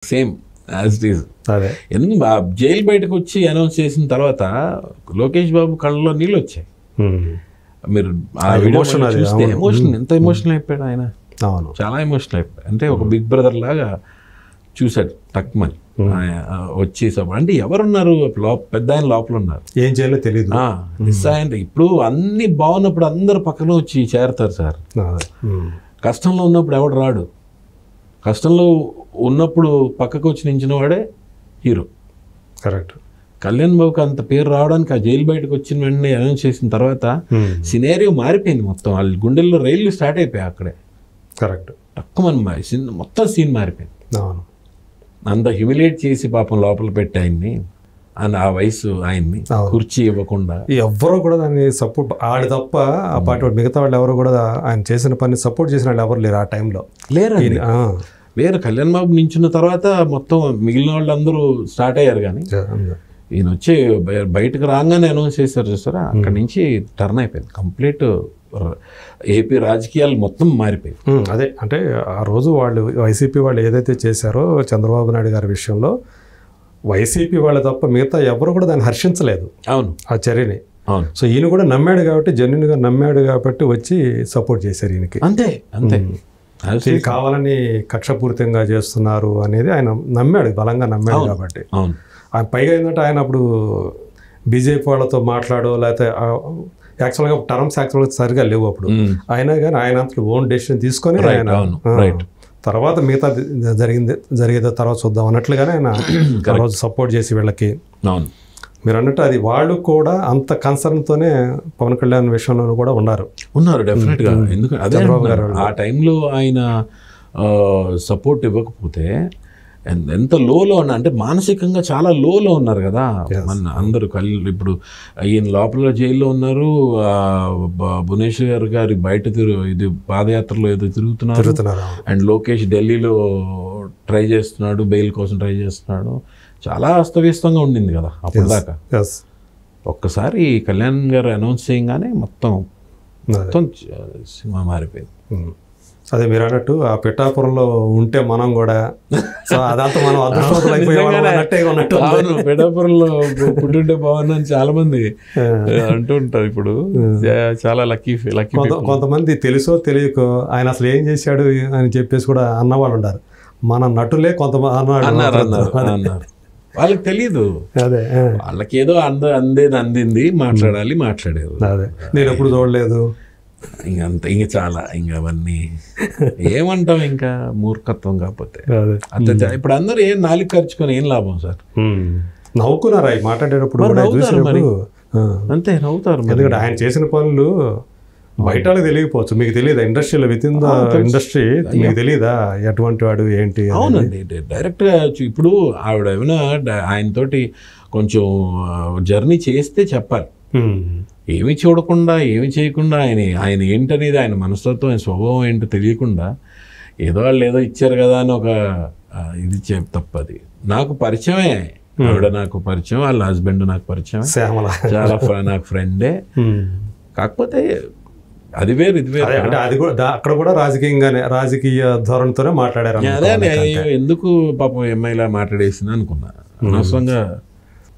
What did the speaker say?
Same as it is. ఎందుకు jail బయటకు వచ్చి అనౌన్స్ చేసిన తర్వాత లోకేష్ బాబు కళ్ళలో నీళ్ళు వచ్చాయి. మీరు చూస్తే ఎమోషన్, ఎంత ఎమోషనల్ అయిపోయాడు ఆయన. చాలా ఎమోషనల్ అయిపోయాడు. అంటే ఒక బిగ్ బ్రదర్ లాగా చూశాడు టక్మని వచ్చి. అంటే ఎవరున్నారు పెద్ద ఆయన లోపల ఉన్నారు, ఏం చేయాలో తెలియదు. నిస్సాయంటే ఇప్పుడు అన్ని బాగున్నప్పుడు అందరు పక్కన వచ్చి చేరతారు సార్. కష్టంలో ఉన్నప్పుడు ఎవడు రాడు. కష్టంలో ఉన్నప్పుడు పక్కకు వచ్చి నించిన వాడే హీరో. కరెక్ట్. కళ్యాణ్ బాబుకి అంత పేరు రావడానికి ఆ జైలు బయటకు వచ్చిన వెంటనే అనౌన్స్ చేసిన తర్వాత సినేరియో మారిపోయింది మొత్తం. వాళ్ళ గుండెల్లో రైళ్లు స్టార్ట్ అయిపోయాయి అక్కడే. కరెక్ట్. తక్కువ మొత్తం సీన్ మారిపోయింది. అంత హ్యూమిలేట్ చేసి పాపం లోపల పెట్టి ఆయన్ని, ఆ వయసు ఆయన్ని కుర్చీ ఇవ్వకుండా ఎవరో కూడా దాన్ని సపోర్ట్ ఆడి తప్ప ఆ పార్టీ మిగతా వాళ్ళు ఎవరు కూడా ఆయన చేసిన పని సపోర్ట్ చేసిన వాళ్ళు ఎవరు లేరు ఆ టైంలో. లేరు. కళ్యాణ్ బాబు నించున్న తర్వాత మొత్తం మిగిలిన వాళ్ళందరూ స్టార్ట్ అయ్యారు. కానీ ఈయన వచ్చి బయటకు రాగానే అనౌన్స్ చేశారు చూస్తారా, అక్కడి నుంచి టర్న్ అయిపోయింది కంప్లీట్. ఏపీ రాజకీయాలు మొత్తం మారిపోయాయి. అదే అంటే ఆ రోజు వాళ్ళు వైసీపీ వాళ్ళు ఏదైతే చేశారో చంద్రబాబు నాయుడు గారి విషయంలో, వైసీపీ వాళ్ళు తప్ప మిగతా ఎవరు కూడా దాన్ని హర్షించలేదు. అవును, ఆ చర్యని. సో ఈయన కూడా నమ్మాడు కాబట్టి, జెన్యున్గా నమ్మాడు కాబట్టి వచ్చి సపోర్ట్ చేశారు ఈయనకి. అంతే అంతే. ఇది కావాలని కక్షపూరితంగా చేస్తున్నారు అనేది ఆయన నమ్మాడు, బలంగా నమ్మాడు కాబట్టి. ఆయన పైగా ఏంటంటే ఆయన అప్పుడు బీజేపీ వాళ్ళతో మాట్లాడో లేకపోతే యాక్చువల్గా టర్మ్స్ యాక్చువల్గా సరిగా లేవు అప్పుడు. అయినా కానీ ఆయన అంతలో ఓన్ డెసిషన్ తీసుకొని ఆయన తర్వాత మిగతా జరిగేదో తర్వాత చూద్దాం అన్నట్లుగానే ఆయన ఆ రోజు సపోర్ట్ చేసి వీళ్ళకి. మీరు అన్నట్టు అది వాళ్ళు కూడా అంత కన్సర్న్తోనే పవన్ కళ్యాణ్ విషయంలో కూడా ఉన్నారు డెఫినెట్గా. ఎందుకంటే చంద్రబాబు గారు ఆ టైంలో ఆయన సపోర్ట్ ఇవ్వకపోతే ఎంత లోలో ఉన్నా, అంటే మానసికంగా చాలా లోలో ఉన్నారు కదా అందరూ. ఇప్పుడు ఈయన లోపల జైల్లో ఉన్నారు, భువనేశ్వర్ గారి బయట ఇది పాదయాత్రలో ఏదో తిరుగుతున్నారు, అండ్ లోకేష్ ఢిల్లీలో ట్రై చేస్తున్నాడు, బెయిల్ కోసం ట్రై చేస్తున్నాడు. చాలా అస్తవ్యస్తంగా ఉండింది కదా అప్పుడు దాకా. ఒక్కసారి కళ్యాణ్ గారు అనౌన్స్ చేయగానే మొత్తం సినిమా మారిపోయింది. అదే మీరు అన్నట్టు ఆ పిఠాపురంలో ఉంటే మనం కూడా అదంతా మనం అదృష్టవంతులు అయిపోయామన్నట్టు. పిఠాపురంలో పుట్టుంటే బాగున్నాను చాలా మంది అంటూ ఉంటారు. ఇప్పుడు చాలా లక్కీ. కొంతమంది తెలుసో తెలియకో ఆయన అసలు ఏం చేశాడు అని చెప్పేసి కూడా అన్నవాళ్ళు ఉన్నారు. మన నటులే కొంతమంది అన్నారు. వాళ్ళకి తెలీదు. అదే వాళ్ళకి ఏదో అందింది, మాట్లాడేది. అదే నేను ఎప్పుడు చూడలేదు. ఇంక చాలా అవన్నీ ఏమంటాం, ఇంకా మూర్ఖత్వం కాకపోతే. ఇప్పుడు అందరూ ఏం నాలుగు ఖర్చుకొని ఏం లాభం సార్? నవ్వుకున్నారా మాట్లాడేటప్పుడు? అంతే నవ్వుతారు. ఎందుకంటే ఆయన చేసిన పనులు బయట తెలియకపోవచ్చు, మీకు తెలియదా? ఇండస్ట్రీలో విత్ ఇన్ ద ఇండస్ట్రీ మీకు తెలియదా ఎటువంటి వాడు ఏంటి? అవునండి, డైరెక్ట్గా ఇప్పుడు ఆవిడ ఏమైనా ఆయనతోటి కొంచెం జర్నీ చేస్తే చెప్పాలి. ఏమి చూడకుండా ఏమి చేయకుండా ఆయన ఏంటనేది, ఆయన మనస్తత్వం, ఆయన స్వభావం ఏంటో తెలియకుండా ఏదో వాళ్ళు ఏదో ఇచ్చారు కదా అని ఒక ఇది తప్పది. నాకు పరిచయమే ఆవిడ, నాకు పరిచయం, వాళ్ళ హస్బెండ్ నాకు పరిచయం, చాలా నాకు ఫ్రెండే. కాకపోతే అది వేరు ఇది వేరు. అంటే అది కూడా అక్కడ కూడా రాజకీయ ధోరణితోనే మాట్లాడారు. అదే ఎందుకు పాపం ఎంఐలా మాట్లాడేసింది అనుకున్నా. అనవసరంగా